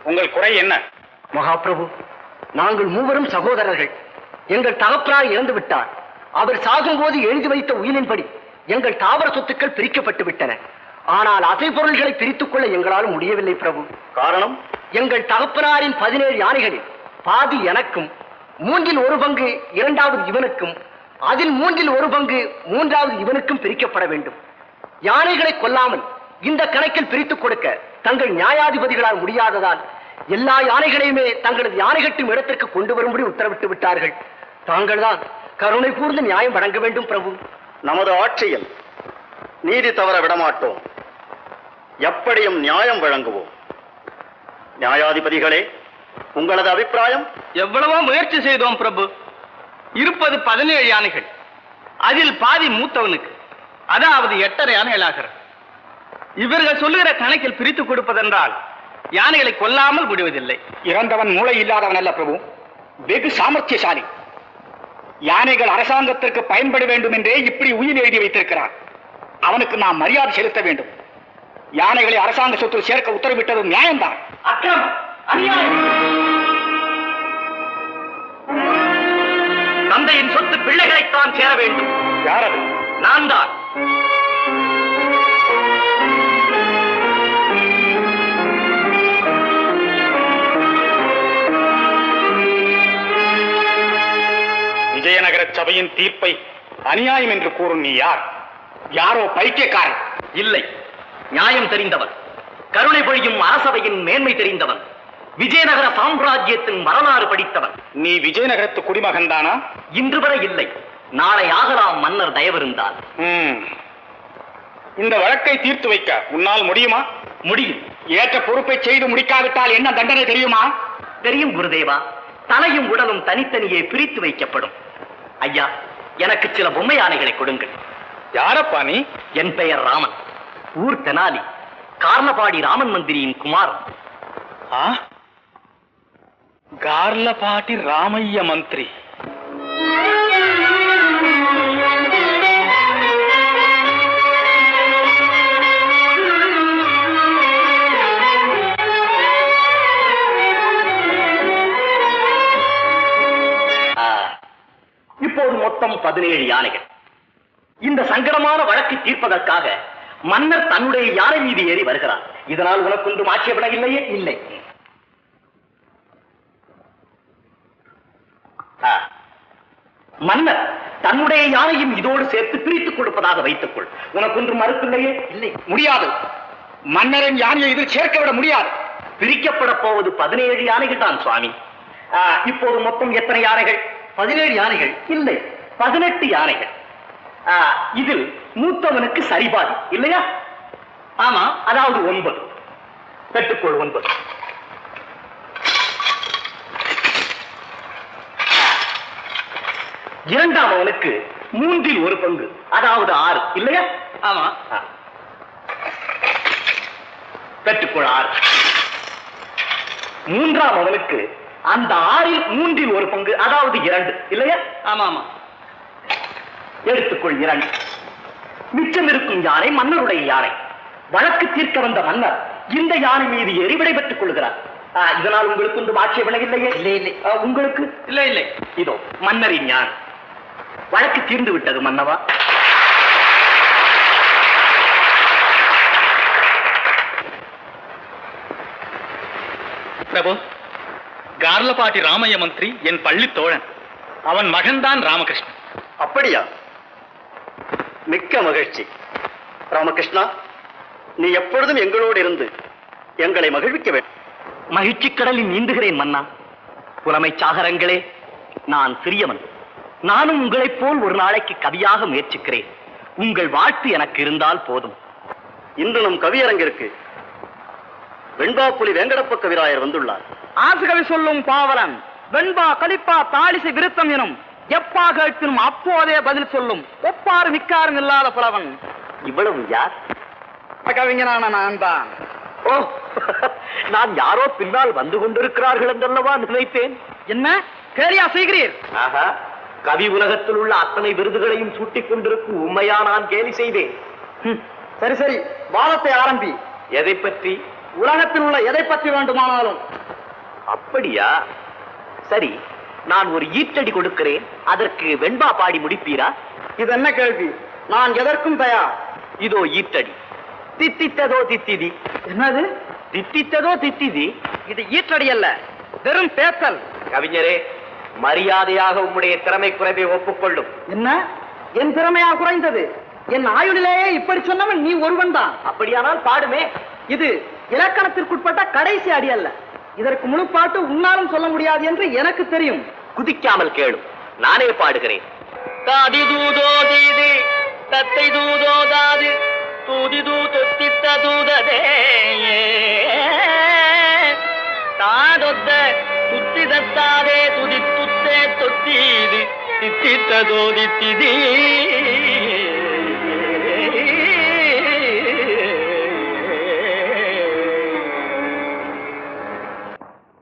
உங்கள் குறை என்ன? மகாபிரபு, நாங்கள் மூவரும் சகோதரர்கள். எங்கள் தகப்பனார் இறந்து விட்டார். அவர் சாகும்போது எழுதி வைத்த உயிரின்படி எங்கள் தாவர சொத்துக்கள் பிரிக்கப்பட்டு விட்டன. ஆனால் அசை பொருள்களை பிரித்துக் கொள்ள எங்களால் முடியவில்லை பிரபு. காரணம்? எங்கள் தகப்பனாரின் 17 யானைகளில் பாதி எனக்கும், 1/3 பங்கு இரண்டாவது இவனுக்கும், அதில் 1/3 பங்கு மூன்றாவது இவனுக்கும் பிரிக்கப்பட வேண்டும். யானைகளை கொல்லாமல் இந்த கணக்கில் பிரித்துக் கொடுக்க தங்கள் நியாயாதிபதிகளால் முடியாததால் எல்லா யானைகளையுமே தங்களது யானை கட்டும் இடத்திற்கு கொண்டு வரும்படி உத்தரவிட்டு விட்டார்கள். தாங்கள் தான் கருணை கூர்ந்து நியாயம் வழங்க வேண்டும் பிரபு. நமது ஆட்சியில் நீதி தவற விடமாட்டோம். எப்படியும் நியாயம் வழங்குவோம். நியாயாதிபதிகளே, உங்களது அபிப்பிராயம்? எவ்வளவோ முயற்சி செய்தோம் பிரபு. இருப்பது 17 யானைகள். அதில் பாதி மூத்தவனுக்கு, அதாவது 8.5 யானைகள் ஆகிறது. இவர்கள் சொல்லுகிற கணக்கில் பிரித்துக் கொடுப்பதென்றால் யானைகளை கொல்லாமல் முடிவதில்லை. இறந்தவன் மூளை இல்லாதவன் அல்ல பிரபு, வெகு சாமர்த்தியசாலி. யானைகள் அரசாங்கத்திற்கு பயன்பட வேண்டும் என்றே இப்படி உயிர் எழுதி வைத்திருக்கிறார். அவனுக்கு நாம் மரியாதை செலுத்த வேண்டும். யானைகளை அரசாங்க சொத்தில் சேர்க்க உத்தரவிட்டது நியாயம்தான். அக்கிரமம், அநியாயம். தந்தையின் சொத்து பிள்ளைகளைத்தான் சேர வேண்டும். யார் அது? நான் தான். விஜயநகர சபையின் தீர்ப்பை அநியாயம் என்று கூறும் நீ யார்? யாரோ பைத்தியக்காரன். இல்லை, நியாயம் தெரிந்தவன், கருணை பொழியும் அரசவையின் மேன்மை தெரிந்தவன், விஜயநகர சாம்ராஜ்யத்தின் வரலாறு படித்தவன். நீ விஜயநகரத்து குடிமகன் தானா? இன்று வரை இல்லை, நாளை ஆகலாம் மன்னர் தயவிருந்தால். இந்த வழக்கை தீர்த்து வைக்க உன்னால் முடியுமா? முடியும். ஏற்ற பொறுப்பை செய்து முடிக்காவிட்டால் என்ன தண்டனை தெரியுமா? தெரியும் குருதேவா. தலையும் உடலும் தனித்தனியே பிரித்து வைக்கப்படும். ஐயா, எனக்கு சில பொம்மை யானைகளை கொடுங்கள். யாரப்பா நீ? என் பெயர் ராமன், ஊர் தெனாலி, கார்லபாடி ராமன் மந்திரியின் குமாரன். கார்லபாடி ராமைய மந்திரி. இப்போது மொத்தம் 17 யானைகள். இந்த சங்கடமான வழக்கை தீர்ப்பதற்காக மன்னர் தன்னுடைய யானை மீது ஏறி வருகிறார். இதனால் உனக்கு ஒன்றும் ஆட்சேபனை இல்லையே? இல்லை. மன்னர் தன்னுடைய யானையும் இதோடு சேர்த்து பிரித்துக் கொடுப்பதாக வைத்துக்கொள். உனக்கு ஒன்றும் மறுப்பில்லையே? இல்லை. முடியாது. மன்னரின் யானையை இதில் சேர்க்க விட முடியாது. பிரிக்கப்பட போவது 17 யானைகள் தான் சுவாமி. இப்போது மொத்தம் எத்தனை யானைகள்? 17 யானைகள் இல்லை, 18 யானைகள். இதில் மூத்தவனுக்கு சரிபாதி இல்லையா? ஆமா, அதாவது 9. பெற்றுக்கொள் 9. இரண்டாமவனுக்கு 3/1 பங்கு, அதாவது 6 இல்லையா? ஆமா. பெற்றுக்கொள் 6. மூன்றாம் அவனுக்கு அந்த 6இல் 3/1 பங்கு, அதாவது 2 இல்லையா? ஆமா ஆமா. எடுத்துக்கொள் 2. மிச்சம் இருக்கும் யானை மன்னருடைய யானை. வழக்கு தீர்க்க வந்த மன்னர் இந்த யானை மீது ஏறி விடைபெற்றுக் கொள்கிறார். இதனால் உங்களுக்கு ஒன்றும் ஆட்சேபனை இல்லையே? இல்லை இல்லை. உங்களுக்கு? இல்லை இல்லை. இதோ மன்னரின் யானை. வழக்கு தீர்ந்து விட்டது மன்னவா. பிரபு, கார்லபாடி ராமைய மந்திரி என் பள்ளி தோழன். அவன் மகன்தான் ராமகிருஷ்ணன். அப்படியா? மிக்க மகிழ்ச்சி. ராமகிருஷ்ணா, நீ எப்பொழுதும் எங்களோடு இருந்து எங்களை மகிழ்விக்க வேண்டும். மகிழ்ச்சி கடலில் நீந்துகிறேன் மன்னா. புலமை சாகரங்களே, நான் சிறியவன். நானும் உங்களைப் போல் ஒரு நாளைக்கு கவியாக முயற்சிக்கிறேன். உங்கள் வாழ்த்து எனக்கு இருந்தால் போதும். இன்று நம் கவியரங்கிற்கு வெண்பா புலி வேங்கடப்ப கவிராயர் வந்துள்ளார். ஆசுகவி சொல்லும் பாவலன் வெண்பா கலிப்பா தாளிசை விருத்தம் எனும் எப்பா கேட்கும் அப்போதே பதில் சொல்லும் ஒப்பாறு மிக்காரும் இல்லாத புலவன். இவ்வளவு யார்? கவிஞனான நான் தான். ஓ, நான் யாரோ பின்னால் வந்து கொண்டிருக்கிறார்கள் என்றல்லவா நினைத்தேன். என்ன கேலியா செய்கிறீர்? ஆஹா, கவி உலகத்தில் உள்ள அத்தனை விருதுகளையும் சூட்டிக் கொண்டிருக்கும் உண்மையா நான் கேலி செய்தேன். சரி சரி, வாதத்தை ஆரம்பி. எதை பற்றி? உலகத்தில் உள்ள எதை பற்றி வேண்டுமானாலும். அப்படியா? சரி, நான் ஒரு ஈட்டடி கொடுக்கிறேன், அதற்கு வெண்பா பாடி முடிப்பீரா? இது என்ன கேள்வி? நான் எதற்கும் தயார். இதோ ஈட்டடி. தித்தித்ததோ தித்திதி. என்னது? தித்தித்ததோ தித்திதி. இது ஈற்றடி அல்ல, வெறும் பேத்தல். கவிஞரே, மரியாதையாக உம்முடைய திறமை குறைவை ஒப்புக்கொள்ளும். என்ன? என் திறமையா குறைந்தது? என் ஆயுளிலேயே இப்படி சொன்னவன் நீ ஒருவன் தான். அப்படியானால் பாடுமே. இது இலக்கணத்திற்குட்பட்ட கடைசி அடி அல்ல. இதற்கு முழு பாட்டு உன்னாலும் சொல்ல முடியாது என்று எனக்கு தெரியும். குதிக்காமல் கேளு, நானே பாடுகிறேன். தாதி தூதோ தீது தத்தை தூதோ தாது தூதி தூத்தித்த தூததே தாதொத்த துத்தி தத்தாதே துதி துத்தே தொத்தீது தித்தித்ததோ தித்திதி.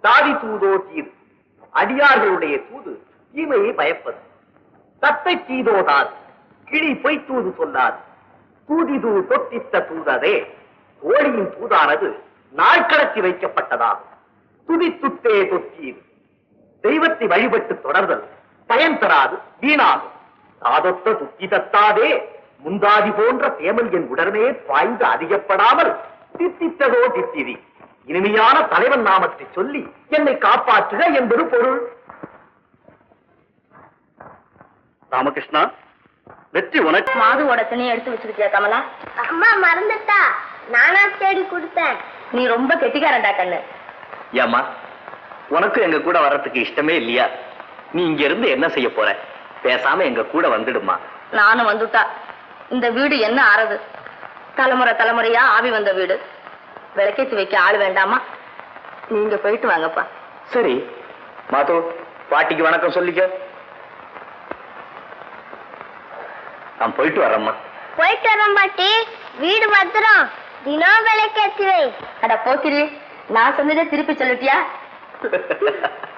தாதி தூதோ தீது, அடியார்களுடைய தூது தீமையை பயப்பது. தத்தை தீதோதாது, கிளி பொய் தூது சொல்லாது. தூதிது தொத்தித்த தூததே, கோழியின் தூதானது நாட்கடத்தி வைக்கப்பட்டதாகும். துதித்துட்டே தொத்தீது, தெய்வத்தை வழிபட்டு தொடர்தல் பயன் தராது, வீணாகும். தாதொத்த துத்தி தத்தாதே, முந்தாதி போன்ற தேமல் என் உடனே பாய்ந்து அதிகப்படாமல் தித்தித்ததோ தித்திதி. இனிமையான தலைவன் நாமத்தை சொல்லி என்னை காப்பாற்றுக என்பது பொருள். ராமகிருஷ்ணா, வெற்றி உனக்கு. மாதுவோட துணியை எடுத்து வச்சிருக்கியா கமலா? அம்மா மறந்துட்டா, நானா தேடி கொடுத்தேன். நீ ரொம்ப கெட்டிக்காரன்டா கண்ணு. ஏம்மா, உனக்கு எங்க கூட வர்றதுக்கு இஷ்டமே இல்லையா? நீ இங்க இருந்து என்ன செய்ய போற? பேசாம எங்க கூட வந்துடுமா. நானும் வந்துட்டா இந்த வீடு என்ன ஆறது? தலைமுறை தலைமுறையா ஆவி வந்த வீடு. விளக்கேற்றி வைக்க ஆள் வேண்டாமா? நீங்க போயிட்டு வாங்கப்பா. சரி மாதோ, பாட்டிக்கு வணக்கம் சொல்லிக்க. நான் போயிட்டு வரேம்மா. போயிட்டு வரோம் பாட்டி. வீடு பத்திரம், தினம் விளக்கேத்தி வை. அட போக்கிரி, நான் சொன்னதே திருப்பி சொல்லிட்டியா?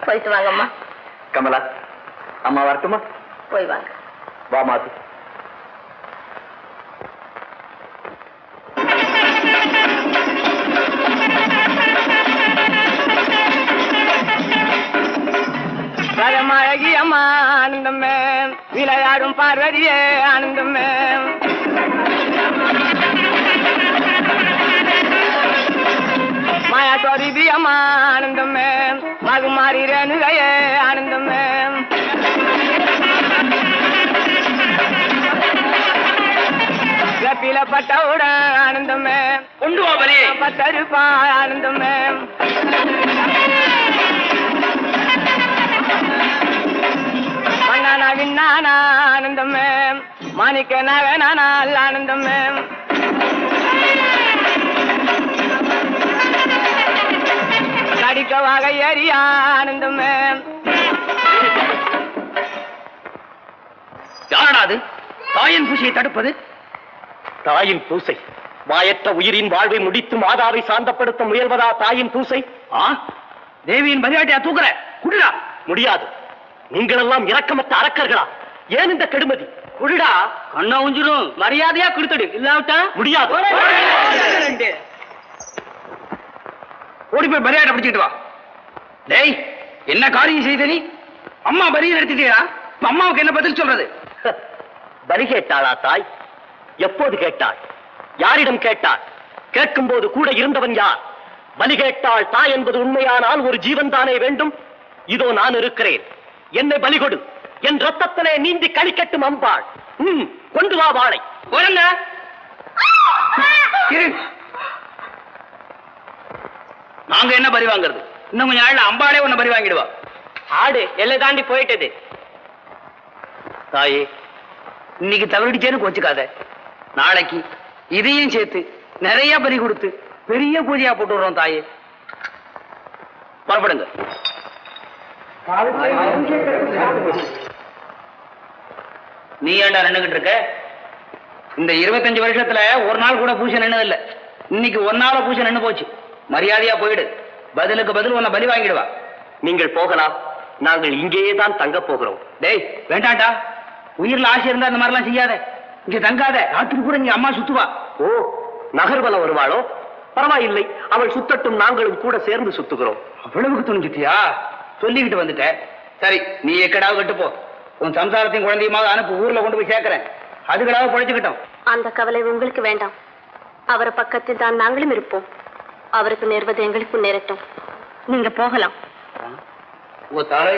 போயிட்டு வாங்கம்மா. கமலா, அம்மா வரட்டுமா? போய் வாங்க. வா மாது. அழகி அம்மா ஆனந்தமே, விளையாடும் பார்வதியே ஆனந்தமே. மாயா தோதி அம்மா ஆனந்தமே, மகுமாரி ரேணுகையே ஆனந்தமே. கப்பில பட்டவுடன் ஆனந்தமே, கொண்டு போவரே பத்தருப்பா ஆனந்தமே. மன்னானா விண்ணானா ஆனந்தமே, மாணிக்க நகனானா ஆனந்தமே. கடிக்க வகை அறியா ஆனந்தமே. யாரடாது தாயின் பூசையை தடுப்பது? தாயின் பூசை வாயற்ற உயிரின் வாழ்வை முடித்து மாதாவை சாந்தப்படுத்த முயல்வதா தாயின் பூசை? தேவியின் பலியாட்டியா தூக்குற? குடிடா. முடியாது. நீங்கள் எல்லாம் இரக்கமற்ற அரக்கர்களா? ஏன் இந்த கெடுமதி? குடிடா. கண்ணா உஞ்சிரும். மரியாதையா கொடுத்துடு, இல்லாவிட்டா முடியாது. ஓடி போய் பலியாட்ட பிடிச்சிட்டு வா. டேய், என்ன காரியம் செய்த நீ? அம்மா பலியை நடத்திட்டீரா? இப்ப அம்மாவுக்கு என்ன பதில் சொல்றது? பலி கேட்டாளா தாய்? எப்போது கேட்டாள்? யாரிடம் கேட்டாள்? கேட்கும் போது கூட இருந்தவன் யார்? பலி கேட்டாள் தாய் என்பது உண்மையானால் ஒரு ஜீவன் தானே வேண்டும். இதோ நான் இருக்கிறேன், என்னை பலி கொடு. என் ரத்தத்திலே நீந்தி கழிக்கட்டும் அம்பாள். கொண்டு வா வாளை. நாங்க என்ன பலி வாங்குறது? இன்னும் கொஞ்சம் நாள்ல அம்பாளே உன்னை பலி வாங்கிடுவா. ஆடு எல்லை தாண்டி போயிட்டது. தாயே, இன்னைக்கு தவறிடிச்சேன்னு கோச்சுக்காத. நாளைக்கு இதையும் சேர்த்து நிறைய பலி கொடுத்து பெரிய பூஜையா போட்டு விடுறோம் தாயே. புறப்படுங்க. நீ ஏண்டா நின்னுகிட்டு இருக்க? இந்த 25 வருஷத்துல ஒரு நாள் கூட பூஜை நின்னதில்லை. இன்னைக்கு ஒரு நாள பூஜை நின்னு போச்சு. மரியாதையா போயிடு. பதிலுக்கு பதில் உன்னை பலி வாங்கிடுவா. நீங்கள் போகலாம், நாங்கள் இங்கேயே தான் தங்க போகிறோம். டேய் வேண்டாண்டா, உயிரில் ஆசை இருந்தா இந்த மாதிரிலாம் செய்யாத. இங்க தங்காத. ராத்திரி கூட இங்க அம்மா சுத்துவா. ஓ, நகர்வலம் வருவாளோ? பரவாயில்லை, அவள் சுத்தட்டும், நாங்களும் கூட சேர்ந்து சுத்துகிறோம். அவ்வளவுக்கு துணிஞ்சிட்டியா? சொல்லிக்கிட்டு வந்துட்ட. சரி, நீ எக்கடாவது கட்டு போ. உன் சம்சாரத்தையும் குழந்தையுமாவது அனுப்பு, ஊர்ல கொண்டு போய் சேர்க்கிறேன். அதுக்கடாவது பொழைச்சுக்கிட்டோம். அந்த கவலை உங்களுக்கு வேண்டாம். அவரை பக்கத்தில் தான் நாங்களும் இருப்போம். அவருக்கு நேர்வது எங்களுக்கும் நேரட்டும். நீங்க போகலாம். ஓ தலை.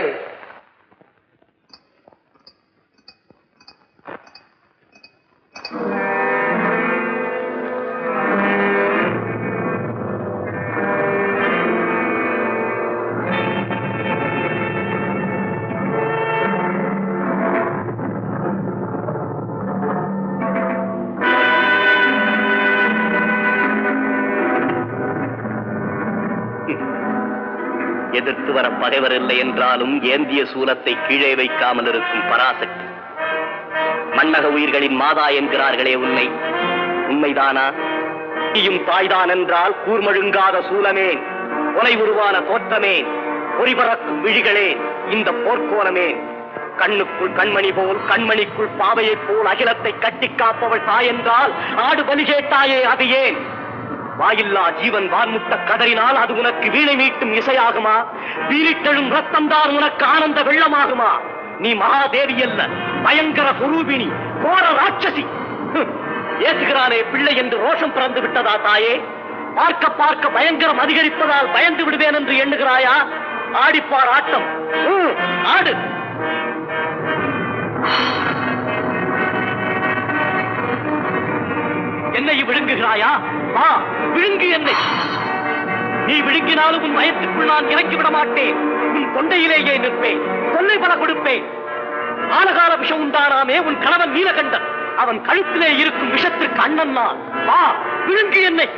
எதிர்த்து வர பகைவர் இல்லை என்றாலும் ஏந்திய சூலத்தை கீழே வைக்காமல் இருக்கும் பராசக்தி. மன்னக உயிர்களின் மாதா என்கிறார்களே உன்னை, உண்மைதானா? நீயும் தாய்தான் என்றால் கூர்மழுங்காத சூலமே, கொலை உருவான தோற்றமே, பொறிபறக்கும் விழிகளே, இந்த போர்க்கோலமே, கண்ணுக்குள் கண்மணி போல் கண்மணிக்குள் பாவையைப் போல் அகிலத்தை கட்டி காப்பவள் தாய் என்றால் ஆடு பலி கேட்டாயே, அது ஏன்? வாயில்லா ஜீவன் வான்முட்ட கதறினால் அது உனக்கு வீணை மீட்டும் இசையாகுமா? வீரிட்டெழும் ரத்தம்தான் உனக்கு ஆனந்த வெள்ளமாகுமா? நீ மகாதேவி அல்ல, பயங்கர குரூபிணி, கோர ராட்சசி. ஏசுகிறானே பிள்ளை என்று ரோஷம் பிறந்து விட்டதா தாயே? பார்க்க பார்க்க பயங்கரம் அதிகரிப்பதால் பயந்து விடுவேன் என்று எண்ணுகிறாயா? ஆடிப்பார் ஆட்டம், ஆடு. என்னை விழுங்குகிறாயா? வா, விழுங்கு என்னை. நீ விழுங்கினாலும் உன் வயத்துக்குள் நான் இறக்கி விட மாட்டேன். உன் தொண்டையிலேயே நிற்பேன், தொல்லை பல கொடுப்பேன். ஆலகால விஷம் உண்டானாமே உன் கணவன் நீலகண்டன், அவன் கழுத்திலே இருக்கும் விஷத்திற்கு அண்ணன் நான். வா, விழுங்கு என்னை.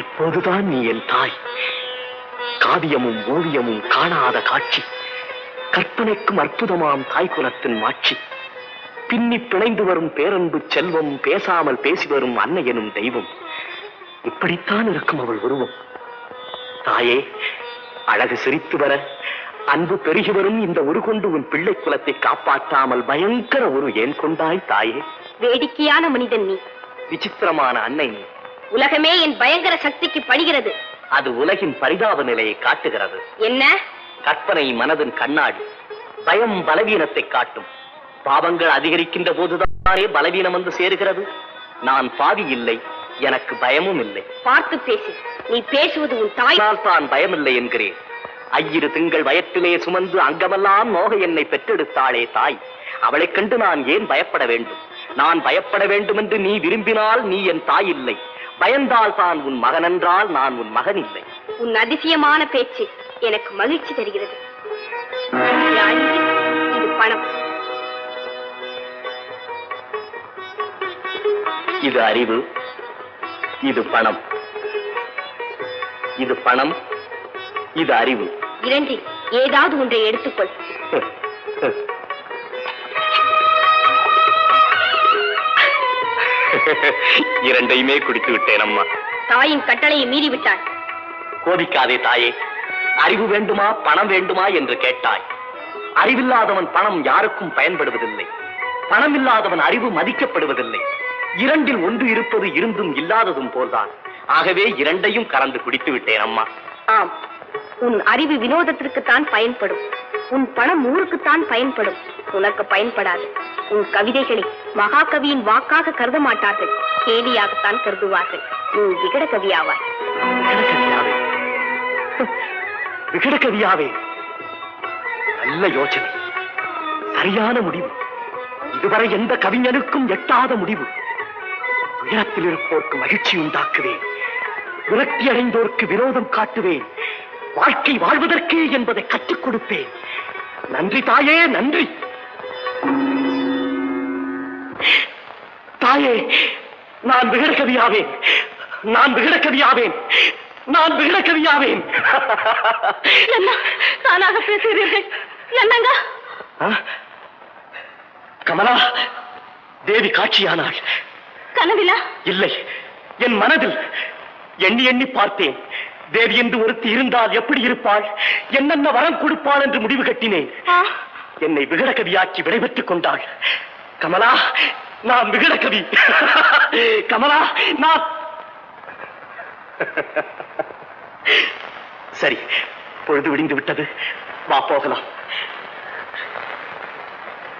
இப்போதுதான் நீ என் தாய். காவியமும் ஓவியமும் காணாத காட்சி, கற்பனைக்கும் அற்புதமாம் தாய் குலத்தின் மாட்சி. பின்னி பிணைந்து வரும் பேரன்பு செல்வம், பேசாமல் பேசி வரும் அன்னை எனும் தெய்வம். இப்படித்தான் இருக்கும் அவள் உருவம். தாயே, அழகு சிரித்து வர, அன்பு பெருகி வரும் இந்த ஒரு கொண்டு உன் பிள்ளை குலத்தை காப்பாற்றாமல் பயங்கர ஒரு ஏன் கொண்டாய் தாயே? வேடிக்கையான மனிதன் நீ, விசித்திரமான அன்னை நீ. உலகமே என் பயங்கர சக்திக்கு பணிகிறது. அது உலகின் பரிதாப நிலையை காட்டுகிறது. என்ன? கற்பனை மனதின் கண்ணாடி. பயம் பலவீனத்தை காட்டும். பாவங்கள் அதிகரிக்கின்ற போதுதானே பலவீனம் வந்து சேருகிறது. நான் பாவி இல்லை, எனக்கு பயமும் இல்லை. பார்த்து பேசு. நீ பேசுவது உன் தாயால் தான் பயமில்லை என்கிறேன். 5 திங்கள் வயற்றிலே சுமந்து அங்கமெல்லாம் நோக என்னை பெற்றெடுத்தாளே தாய், அவளைக் கண்டு நான் ஏன் பயப்பட வேண்டும்? நான் பயப்பட வேண்டும் என்று நீ விரும்பினால் நீ என் தாய் இல்லை. பயந்தால் தான் உன் மகன் என்றால் நான் உன் மகன் இல்லை. உன் அதிசயமான பேச்சு எனக்கு மகிழ்ச்சி தருகிறது. இது பணம். இது அறிவு, இது பணம். இது பணம், இது அறிவு. இரண்டில் ஏதாவது ஒன்றை எடுத்துக்கொள். இரண்டையுமே குடித்து விட்டேன் அம்மா. தாயின் கட்டளையை மீறிவிட்டாய். கோபிக்காதே தாயே. அறிவு வேண்டுமா பணம் வேண்டுமா என்று கேட்டாய். அறிவில்லாதவன் பணம் யாருக்கும் பயன்படுவதில்லை. பணம் இல்லாதவன் அறிவு மதிக்கப்படுவதில்லை. இரண்டில் ஒன்று இருப்பது இருந்தும் இல்லாததும் போல்தான். ஆகவே இரண்டையும் கலந்து குடித்து விட்டேன் அம்மா. ஆம், உன் அறிவு வினோதத்திற்குத்தான் பயன்படும். உன் பணம் ஊருக்குத்தான் பயன்படும், உனக்கு பயன்படாது. உன் கவிதைகளை மகாகவியின் வாக்காக கருத மாட்டார்கள், கேலியாகத்தான் கருதுவார்கள். நீ விகட கவியாவாய். விகட கவியாவே? நல்ல யோசனை, சரியான முடிவு. இதுவரை எந்த கவிஞனுக்கும் எட்டாத முடிவு. உயரத்தில் இருப்போருக்கு மகிழ்ச்சி உண்டாக்குவேன், விரக்தி அடைந்தோருக்கு விரோதம் காட்டுவேன், வாழ்க்கை வாழ்வதற்கே என்பதை கற்றுக் கொடுப்பேன். நன்றி தாயே, நன்றி தாயே. நான் விகட கவியாவேன், நான் விகட கவியாவேன், நான் விகட கவியாவேன். தானாக பேசுகிறீர்கள் என்னங்க? கமலா, தேவி காட்சியானாள். கனவிலா? இல்லை, என் மனதில் எண்ணி எண்ணி பார்த்தேன். தேவி என்று ஒருத்தி இருந்தால் எப்படி இருப்பாள், என்னென்ன வரம் கொடுப்பாள் என்று முடிவு கட்டினேன். என்னை விகடகவியாக்கி விடைபெற்றுக் கொண்டாள். கமலா, நான் விகடகவி. கமலா, நான் சரி, பொழுது விடிந்து விட்டது, வா போகலாம்.